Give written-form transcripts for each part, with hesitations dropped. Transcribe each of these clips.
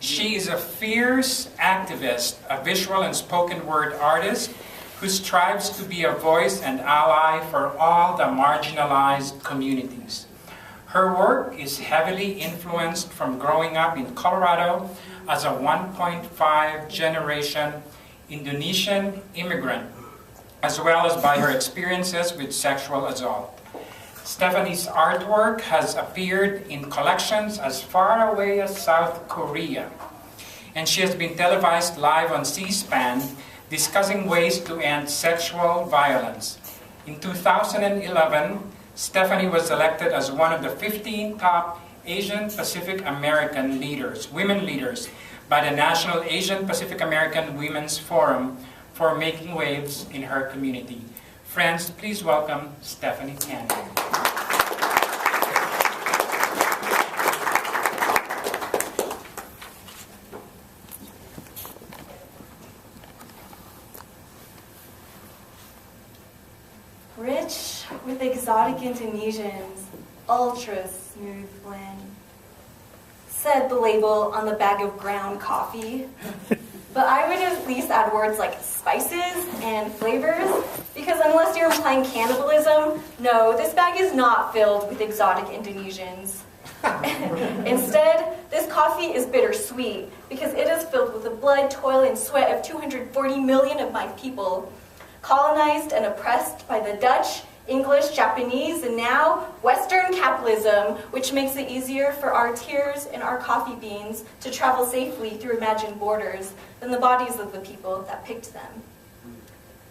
She is a fierce activist, a visual and spoken word artist who strives to be a voice and ally for all the marginalized communities. Her work is heavily influenced from growing up in Colorado as a 1.5 generation Indonesian immigrant, as well as by her experiences with sexual assault. Stephanie's artwork has appeared in collections as far away as South Korea, and she has been televised live on C-SPAN discussing ways to end sexual violence. In 2011, Stephanie was elected as one of the 15 top Asian Pacific American leaders, women leaders, by the National Asian Pacific American Women's Forum for making waves in her community. Friends, please welcome Stephanie Tanny. Rich with exotic Indonesians, ultra smooth blend, said the label on the bag of ground coffee. But I would at least add words like spices and flavors, because unless you're implying cannibalism, no, this bag is not filled with exotic Indonesians. Instead, this coffee is bittersweet, because it is filled with the blood, toil, and sweat of 240 million of my people, colonized and oppressed by the Dutch, English, Japanese, and now Western capitalism, which makes it easier for our tears and our coffee beans to travel safely through imagined borders than the bodies of the people that picked them.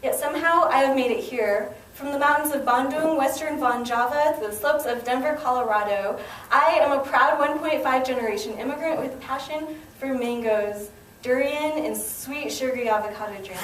Yet somehow I have made it here, from the mountains of Bandung, western Von Java, to the slopes of Denver, Colorado. I am a proud 1.5 generation immigrant with a passion for mangoes, durian, and sweet sugary avocado drinks.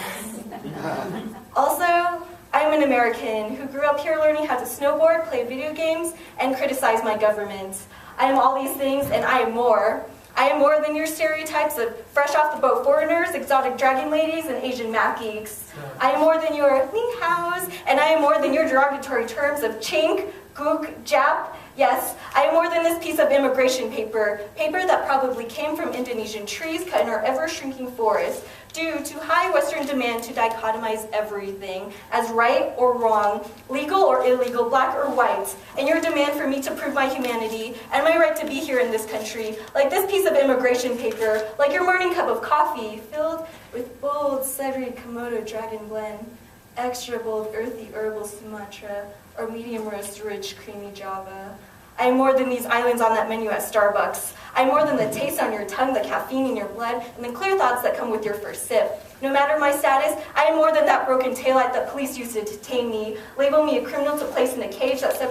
Also, I'm an American who grew up here learning how to snowboard, play video games, and criticize my government. I am all these things, and I am more. I am more than your stereotypes of fresh-off-the-boat foreigners, exotic dragon ladies, and Asian math geeks. I am more than your ni haos, and I am more than your derogatory terms of chink, gook, Jap. Yes, I am more than this piece of immigration paper, paper that probably came from Indonesian trees cut in our ever-shrinking forests, due to high Western demand to dichotomize everything as right or wrong, legal or illegal, black or white, and your demand for me to prove my humanity and my right to be here in this country, like this piece of immigration paper, like your morning cup of coffee, filled with bold celery Komodo dragon blend, extra bold earthy herbal Sumatra, or medium roast rich creamy Java. I am more than these islands on that menu at Starbucks. I am more than the taste on your tongue, the caffeine in your blood, and the clear thoughts that come with your first sip. No matter my status, I am more than that broken taillight that police use to detain me. Label me a criminal to place in a cage that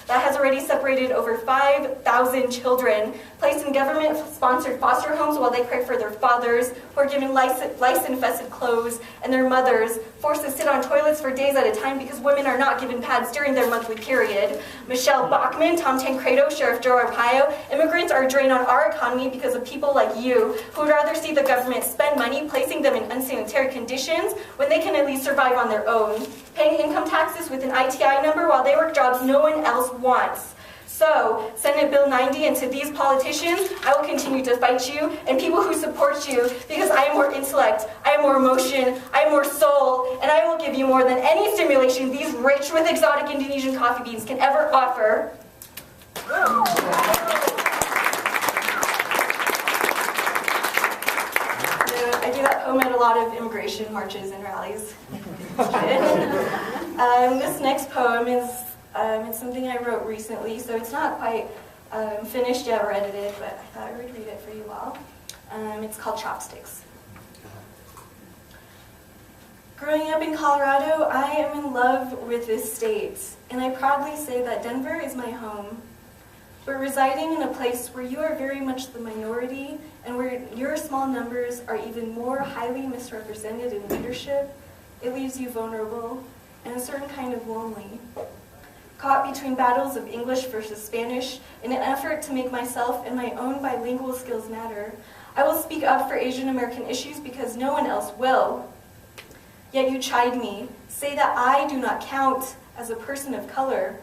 has already separated over 5,000 children, placed in government-sponsored foster homes while they pray for their fathers, who are given lice-infested clothes, and their mothers, forced to sit on toilets for days at a time because women are not given pads during their monthly period. Michelle Bachmann, Tom Tancredo, Sheriff Joe Arpaio, immigrants are a drain on our economy because of people like you, who would rather see the government spend money placing them in unsanitary conditions when they can at least survive on their own, paying income taxes with an ITI number while they work jobs no one else wants. So, Senate Bill 90, and to these politicians, I will continue to fight you and people who support you, because I am more intellect, I am more emotion, I am more soul, and I will give you more than any stimulation these rich with exotic Indonesian coffee beans can ever offer. I do that poem at a lot of immigration marches and rallies. This next poem is it's something I wrote recently, so it's not quite finished yet or edited, but I thought I would read it for you all. It's called Chopsticks. Growing up in Colorado, I am in love with this state, and I proudly say that Denver is my home. But residing in a place where you are very much the minority, and where your small numbers are even more highly misrepresented in leadership, it leaves you vulnerable and a certain kind of lonely. Caught between battles of English versus Spanish in an effort to make myself and my own bilingual skills matter, I will speak up for Asian American issues because no one else will. Yet you chide me, say that I do not count as a person of color,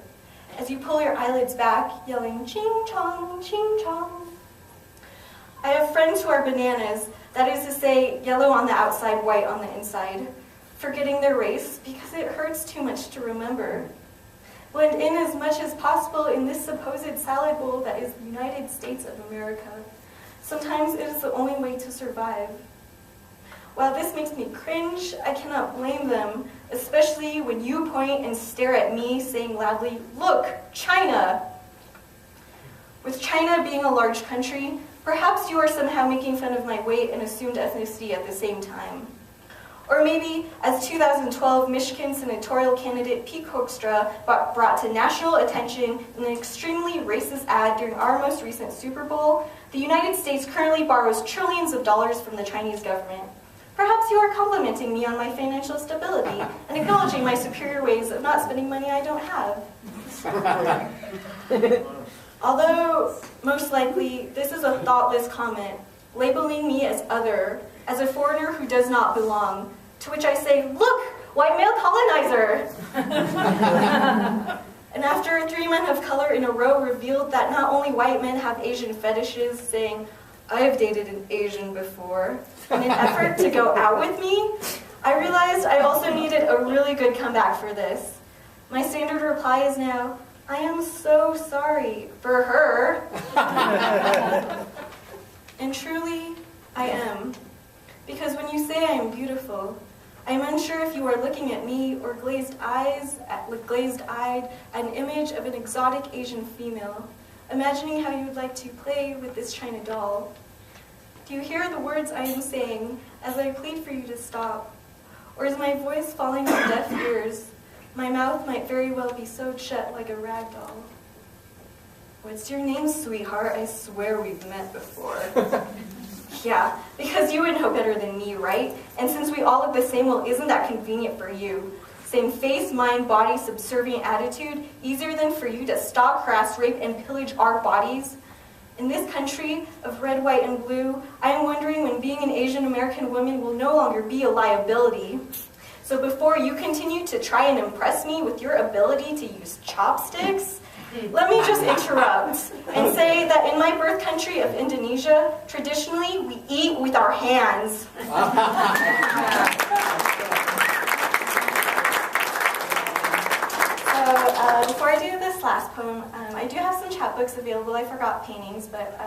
as you pull your eyelids back, yelling, ching chong, ching chong. I have friends who are bananas, that is to say, yellow on the outside, white on the inside, forgetting their race because it hurts too much to remember. Blend in as much as possible in this supposed salad bowl that is the United States of America. Sometimes it is the only way to survive. While this makes me cringe, I cannot blame them, especially when you point and stare at me saying loudly, "Look, China!" With China being a large country, perhaps you are somehow making fun of my weight and assumed ethnicity at the same time. Or maybe, as 2012 Michigan senatorial candidate Pete Hoekstra brought to national attention in an extremely racist ad during our most recent Super Bowl, the United States currently borrows trillions of dollars from the Chinese government. Perhaps you are complimenting me on my financial stability and acknowledging my superior ways of not spending money I don't have. Although, most likely, this is a thoughtless comment, labeling me as other, as a foreigner who does not belong, to which I say, "Look, white male colonizer!" And after 3 men of color in a row revealed that not only white men have Asian fetishes, saying, "I've dated an Asian before," in an effort to go out with me, I realized I also needed a really good comeback for this. My standard reply is now, "I am so sorry for her." And truly, I am. Because when you say I am beautiful, I am unsure if you are looking at me or glazed-eyed at an image of an exotic Asian female, imagining how you would like to play with this China doll. Do you hear the words I am saying as I plead for you to stop? Or is my voice falling on deaf ears? My mouth might very well be sewed shut like a rag doll. "What's your name, sweetheart? I swear we've met before." Yeah, because you would know better than me, right? And since we all look the same, well, isn't that convenient for you? Same face, mind, body, subservient attitude, easier than for you to stalk, harass, rape, and pillage our bodies? In this country of red, white, and blue, I am wondering when being an Asian American woman will no longer be a liability. So before you continue to try and impress me with your ability to use chopsticks, let me just interrupt and say that in my birth country of Indonesia, traditionally we eat with our hands. So before I do this last poem, I do have some chapbooks available. I forgot paintings, but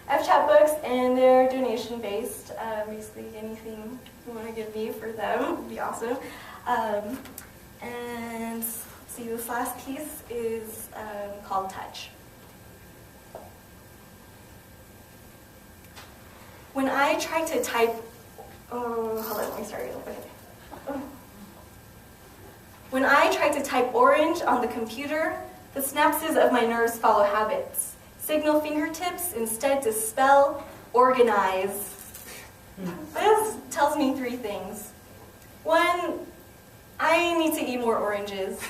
I have chapbooks and they're donation-based. Basically anything you want to give me for them would be awesome. And see, this last piece is called Touch. When I try to type, hold on, let me start. Okay. When I try to type orange on the computer, the synapses of my nerves follow habits. Signal fingertips instead to spell organize. This tells me 3 things. 1, I need to eat more oranges.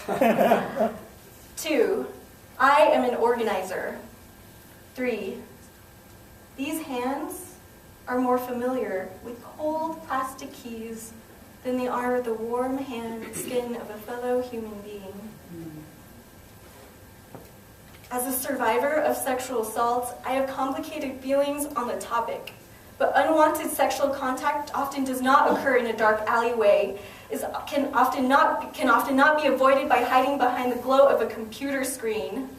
2, I am an organizer. 3, these hands are more familiar with cold plastic keys than they are the warm skin of a fellow human being. As a survivor of sexual assault, I have complicated feelings on the topic, but unwanted sexual contact often does not occur in a dark alleyway, can often not be avoided by hiding behind the glow of a computer screen.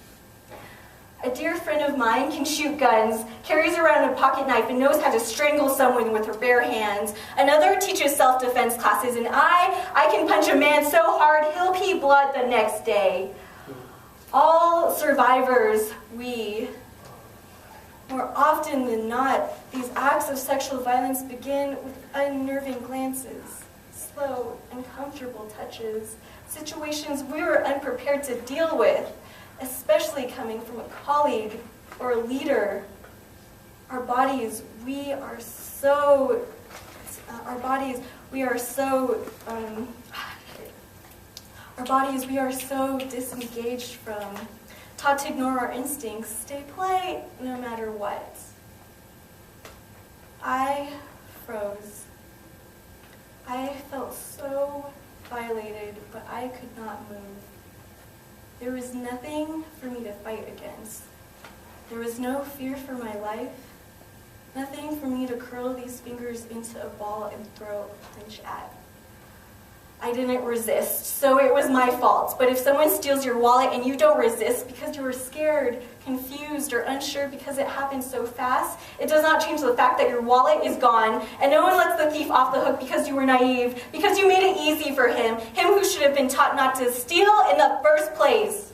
A dear friend of mine can shoot guns, carries around a pocket knife, and knows how to strangle someone with her bare hands. Another teaches self-defense classes, and I can punch a man so hard he'll pee blood the next day. All survivors, more often than not, these acts of sexual violence begin with unnerving glances, slow, uncomfortable touches, situations we were unprepared to deal with, especially coming from a colleague or a leader. Our bodies, we are so disengaged from, taught to ignore our instincts, stay polite no matter what. I froze. I felt so violated, but I could not move. There was nothing for me to fight against. There was no fear for my life, Nothing for me to curl these fingers into a ball and throw a punch at. I didn't resist, so it was my fault. But if someone steals your wallet and you don't resist because you were scared, confused, or unsure because it happened so fast, it does not change the fact that your wallet is gone, and no one lets the thief off the hook because you were naive, because you made it easy for him who should have been taught not to steal in the first place.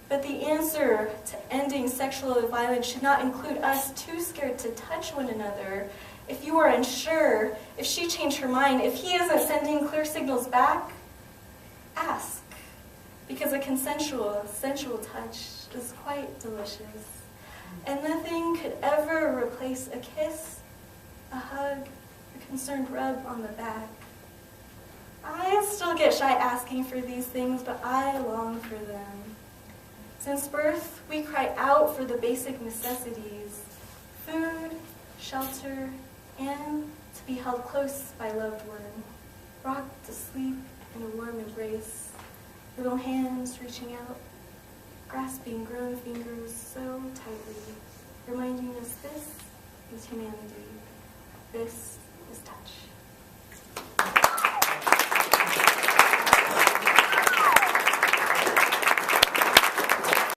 But the answer to ending sexual violence should not include us too scared to touch one another. If you are unsure, if she changed her mind, if he isn't sending clear signals back, ask. Because a consensual, sensual touch is quite delicious. And nothing could ever replace a kiss, a hug, a concerned rub on the back. I still get shy asking for these things, but I long for them. Since birth, we cry out for the basic necessities: food, shelter, and to be held close by loved one, rocked to sleep in a warm embrace, little hands reaching out, grasping grown fingers so